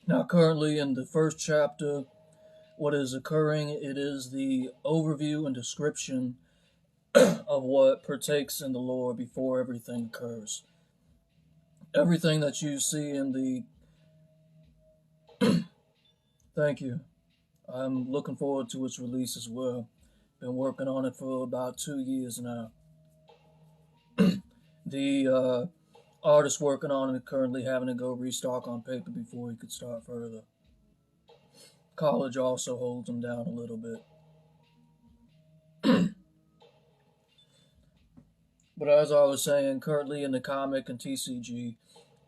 Now, currently in the first chapter, what is occurring, it is the overview and description of what partakes in the lore before everything occurs. Everything that you see in the thank you. I'm looking forward to its release as well. Been working on it for about 2 years now. The artist working on it currently having to go restock on paper before he could start further. College also holds him down a little bit. But as I was saying, currently in the comic and TCG,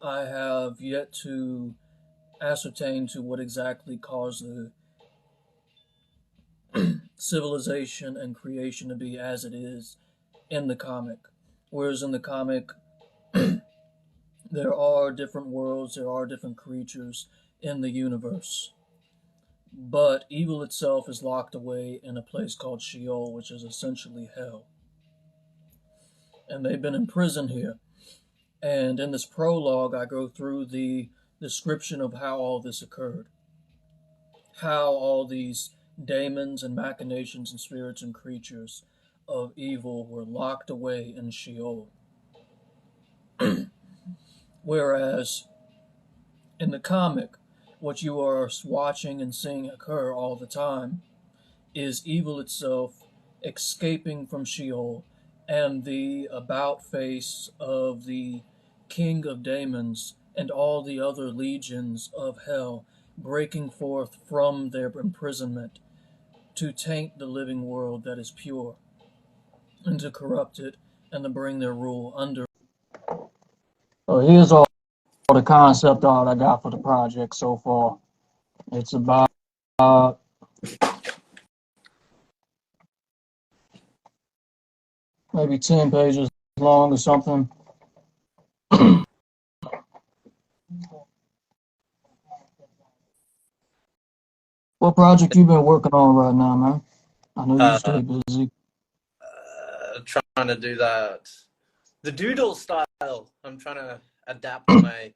I have yet to ascertain to what exactly caused the civilization and creation to be as it is in the comic. Whereas in the comic, there are different worlds, there are different creatures in the universe. But evil itself is locked away in a place called Sheol, which is essentially hell. And they've been imprisoned here. And in this prologue, I go through the description of how all this occurred. How all these daemons and machinations and spirits and creatures of evil were locked away in Sheol. Whereas in the comic, what you are watching and seeing occur all the time is evil itself escaping from Sheol and the about face of the king of demons and all the other legions of hell breaking forth from their imprisonment to taint the living world that is pure and to corrupt it and to bring their rule under. So here's all the concept art I got for the project so far. It's about maybe 10 pages long or something. What project you been working on right now, man? I know you stay busy. Trying to do that. The doodle style. I'm trying to adapt my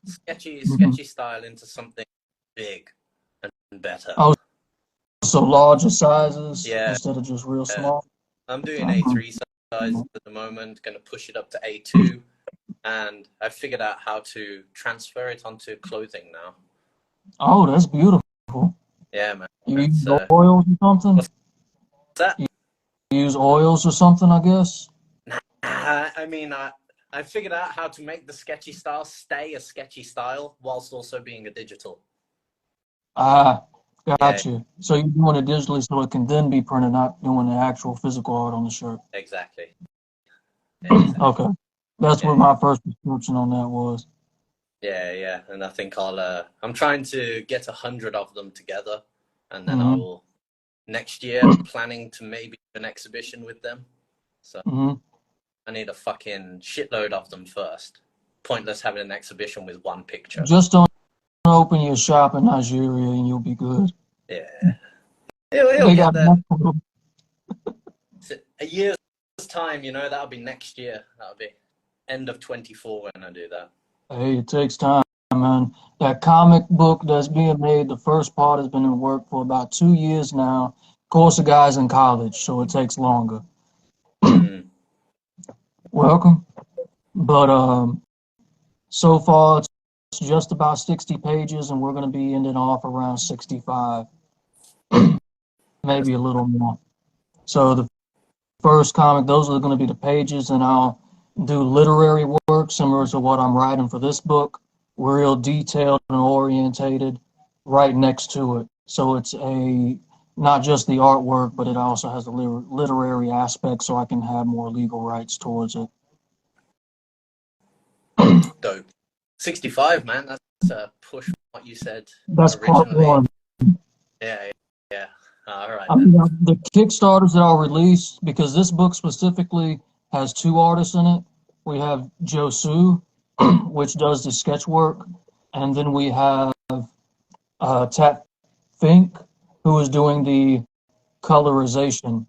sketchy style into something big and better. Oh, so larger sizes instead of just real small? I'm doing A3 size at the moment, going to push it up to A2, and I figured out how to transfer it onto clothing now. Oh, that's beautiful. Yeah, man. You use oils or something? What's that? You use oils or something, I guess? I mean, I figured out how to make the sketchy style stay a sketchy style whilst also being a digital. Got you. So you're doing it digitally so it can then be printed, not doing the actual physical art on the shirt. Exactly. Okay. That's what my first description on that was. Yeah. And I think I'm trying to get 100 of them together, and then I will, next year, planning to maybe do an exhibition with them. So I need a fucking shitload of them first. Pointless having an exhibition with one picture. Just don't open your shop in Nigeria and you'll be good. Yeah. He'll get there. A year's time, that'll be next year. That'll be end of 24 when I do that. Hey, it takes time, man. That comic book that's being made, the first part has been in work for about 2 years now. Of course, the guy's in college, so it takes longer. Welcome. But so far, it's just about 60 pages, and we're going to be ending off around 65. Maybe a little more. So the first comic, those are going to be the pages, and I'll do literary work similar to what I'm writing for this book, real detailed and orientated right next to it. So it's not just the artwork, but it also has the literary aspect so I can have more legal rights towards it. Dope. 65, man. That's a push from what you said. That's originally. part one. Yeah. All right. I mean, the Kickstarters that I'll release, because this book specifically has 2 artists in it. We have Joe Sue, which does the sketch work, and then we have Tat Fink, who is doing the colorization.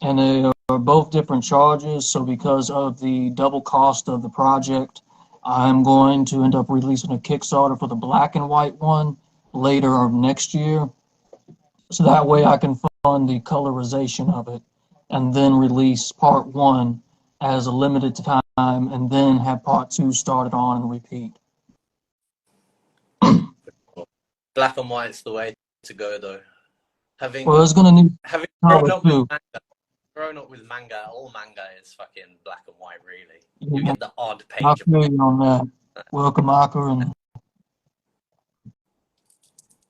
And they are both different charges, so because of the double cost of the project I'm going to end up releasing a Kickstarter for the black and white one later next year. So that way I can fund the colorization of it and then release part one as a limited time and then have part two started on and repeat. Black and white's the way to go, though. Well, it's gonna need having color too. Grown up with manga, all manga is fucking black and white, really. Yeah, you get the odd page. I feel you on that. Welcome, Akar.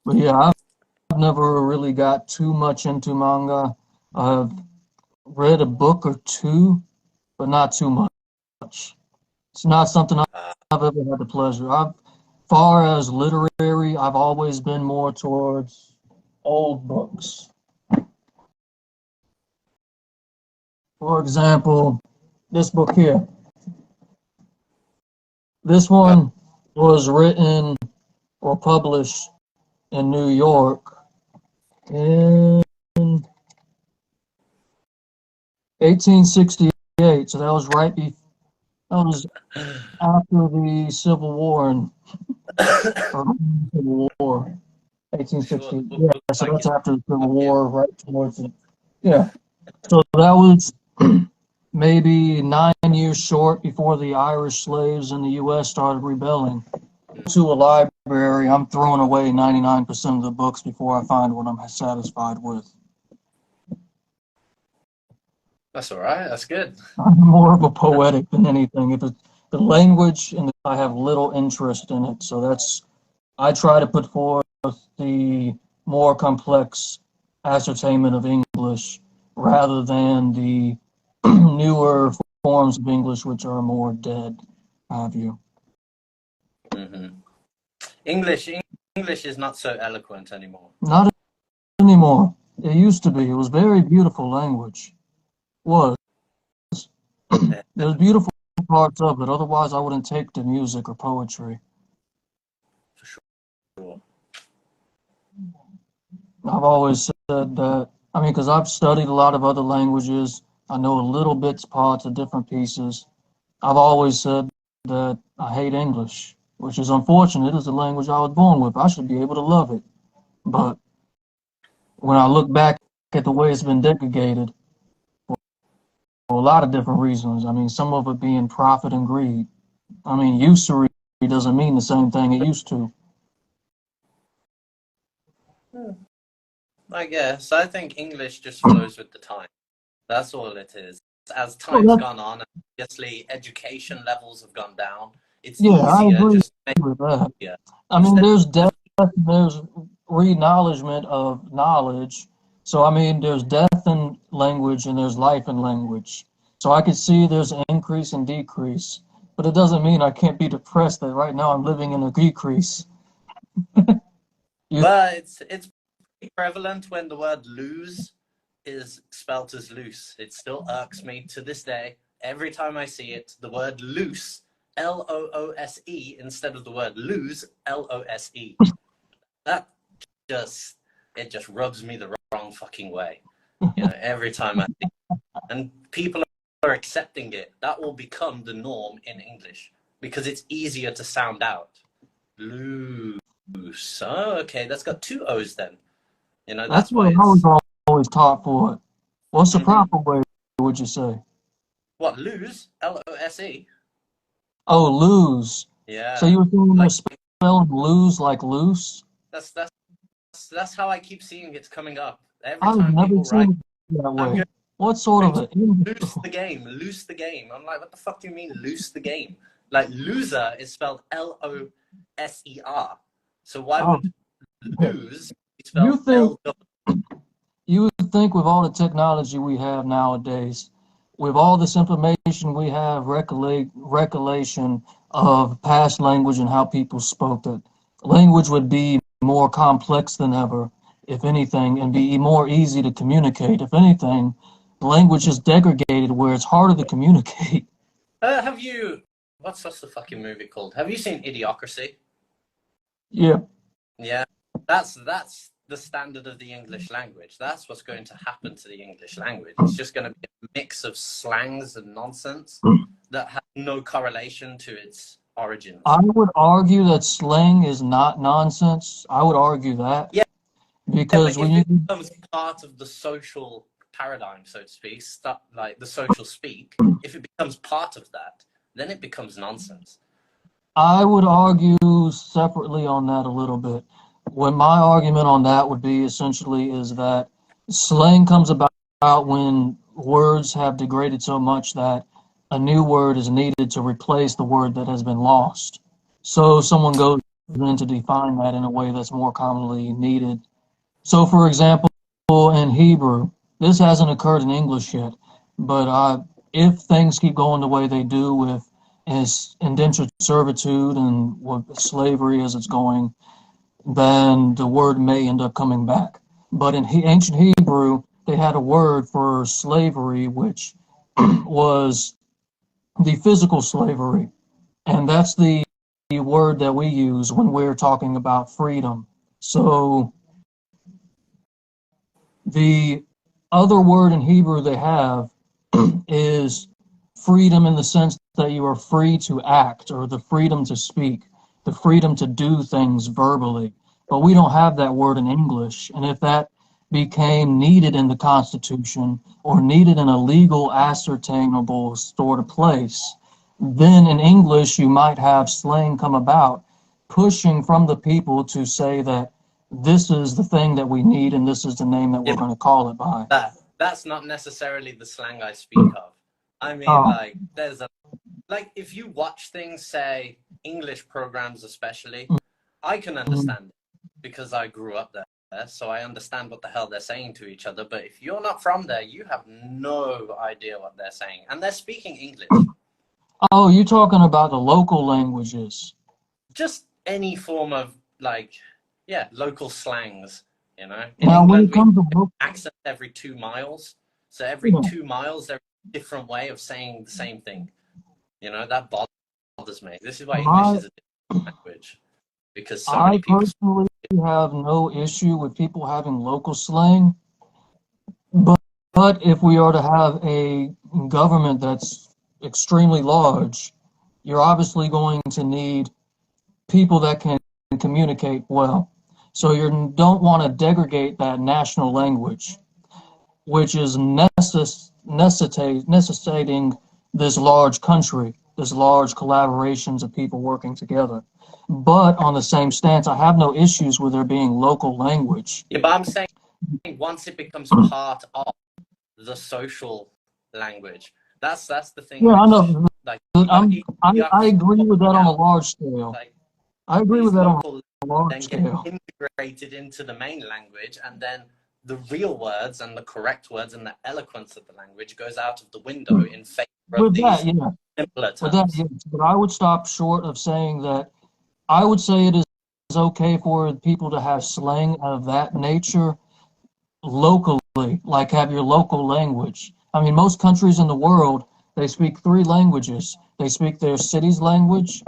But yeah, I've never really got too much into manga. I've read a book or two, but not too much. It's not something I've ever had the pleasure. Far as literary, I've always been more towards old books. For example, this book here. This one was written or published in New York in 1868. So that was after the Civil War and Civil War. 1860. Yeah, so that's after the Civil War, right towards it. Yeah. So that was maybe 9 years short before the Irish slaves in the U.S. started rebelling. To a library, I'm throwing away 99% of the books before I find what I'm satisfied with. That's all right. That's good. I'm more of a poetic than anything. If it's the language and I have little interest in it, so I try to put forth the more complex ascertainment of English rather than the newer forms of English, which are more dead, have you. Mm-hmm. English is not so eloquent anymore. Not anymore. It used to be. It was very beautiful language. Was. There's beautiful parts of it. Otherwise, I wouldn't take to music or poetry. For sure. I've always said that. I mean, because I've studied a lot of other languages. I know a little bits, parts of different pieces. I've always said that I hate English, which is unfortunate. It's a language I was born with. I should be able to love it. But when I look back at the way it's been degraded for a lot of different reasons, I mean, some of it being profit and greed. I mean, usury doesn't mean the same thing it used to. I guess. I think English just flows with the time. That's all it is. As time's gone on, obviously education levels have gone down. It's easier. I agree with that. Yeah. I mean, there's depth, there's re-acknowledgement of knowledge. So, I mean, there's death in language and there's life in language. So I can see there's an increase and decrease. But it doesn't mean I can't be depressed that right now I'm living in a decrease. But it's prevalent when the word lose is spelt as loose. It still irks me to this day. Every time I see it, the word loose, L-O-O-S-E, instead of the word lose, L-O-S-E. That just rubs me the wrong fucking way. You know, every time I see it. And people are accepting it. That will become the norm in English because it's easier to sound out. Loose. Oh, okay, that's got two O's then. You know, that's what I was always taught for it. What's the proper way, would you say? What, lose? L-O-S-E? Oh, lose. Yeah. So you were thinking like, spelling lose like loose? That's how I keep seeing it's coming up. Every I've time never people write that way. What sort of it? Loose the game. I'm like, what the fuck do you mean lose the game? Like loser is spelled L-O-S-E-R. So why would lose be spelled L-O? You would think with all the technology we have nowadays, with all this information we have, recollection of past language and how people spoke it, language would be more complex than ever, if anything, and be more easy to communicate. If anything, language is degraded where it's harder to communicate. What's the fucking movie called? Have you seen Idiocracy? Yeah. Yeah, that's the standard of the English language. That's what's going to happen to the English language. It's just going to be a mix of slangs and nonsense that have no correlation to its origins. I would argue that slang is not nonsense. I would argue that. Yeah, Because but if it becomes part of the social paradigm, so to speak, like the social speak, if it becomes part of that, then it becomes nonsense. I would argue separately on that a little bit. What my argument on that would be essentially is that slang comes about when words have degraded so much that a new word is needed to replace the word that has been lost. So someone goes in to define that in a way that's more commonly needed. So, for example, in Hebrew, this hasn't occurred in English yet, but if things keep going the way they do with indentured servitude and with slavery as it's going, then the word may end up coming back. But in ancient Hebrew, they had a word for slavery, which was the physical slavery. And that's the word that we use when we're talking about freedom. So the other word in Hebrew they have is freedom in the sense that you are free to act, or the freedom to speak, the freedom to do things verbally. But we don't have that word in English. And if that became needed in the Constitution or needed in a legal, ascertainable sort of place, then in English you might have slang come about, pushing from the people to say that this is the thing that we need and this is the name that we're going to call it by. That's not necessarily the slang I speak of. I mean, like, like, if you watch things, say, English programs especially, I can understand it because I grew up there, so I understand what the hell they're saying to each other. But if you're not from there, you have no idea what they're saying. And they're speaking English. Oh, you're talking about the local languages. Just any form of, like, yeah, local slangs, you know? In now, England, when it comes to accent every 2 miles. So every 2 miles, there's a different way of saying the same thing. You know, that bothers me. This is why English is a different language. Because so many people... I personally have no issue with people having local slang. But if we are to have a government that's extremely large, you're obviously going to need people that can communicate well. So you don't want to degrade that national language, which is necessitating this large country, this large collaborations of people working together. But on the same stance, I have no issues with there being local language. Yeah, but I'm saying once it becomes part of the social language, that's the thing. Yeah, which, I know. Like, I agree with that on a large scale. Like, I agree with that on a large then scale. get integrated into the main language, and then the real words and the correct words and the eloquence of the language goes out of the window in favor of these simpler terms. With that, yes. But I would stop short of saying that. I would say it is okay for people to have slang of that nature locally, like have your local language. I mean, most countries in the world, they speak 3 languages. They speak their city's language.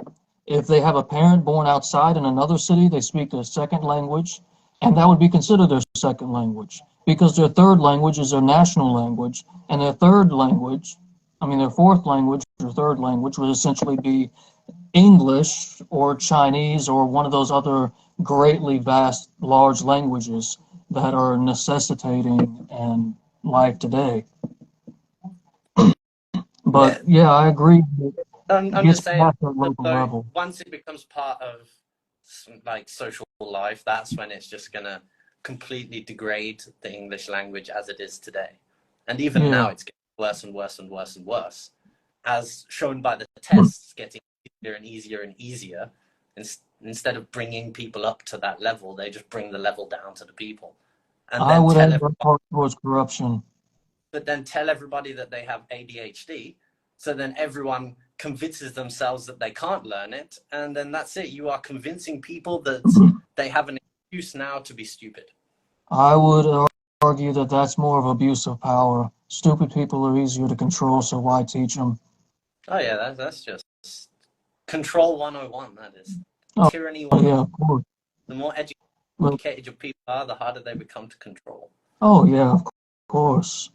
If they have a parent born outside in another city, they speak their second language, and that would be considered their second language, because their third language is their national language, and their fourth language or third language would essentially be English or Chinese or one of those other greatly vast, large languages that are necessitating in life today. But yeah, I agree. I'm just saying, once it becomes part of like social life, that's when it's just gonna completely degrade the English language as it is today. And even now, it's getting worse and worse and worse and worse, as shown by the tests getting easier and easier and easier. Instead of bringing people up to that level, they just bring the level down to the people. And I would add that towards corruption. But then tell everybody that they have ADHD, so then everyone convinces themselves that they can't learn it, and then that's it. You are convincing people that they have an excuse now to be stupid. I would argue that that's more of abuse of power. Stupid people are easier to control, so why teach them? Oh yeah, that's just control 101, that is. Tyranny 101. Yeah, of course. The more educated your people are, the harder they become to control. Oh yeah, of course.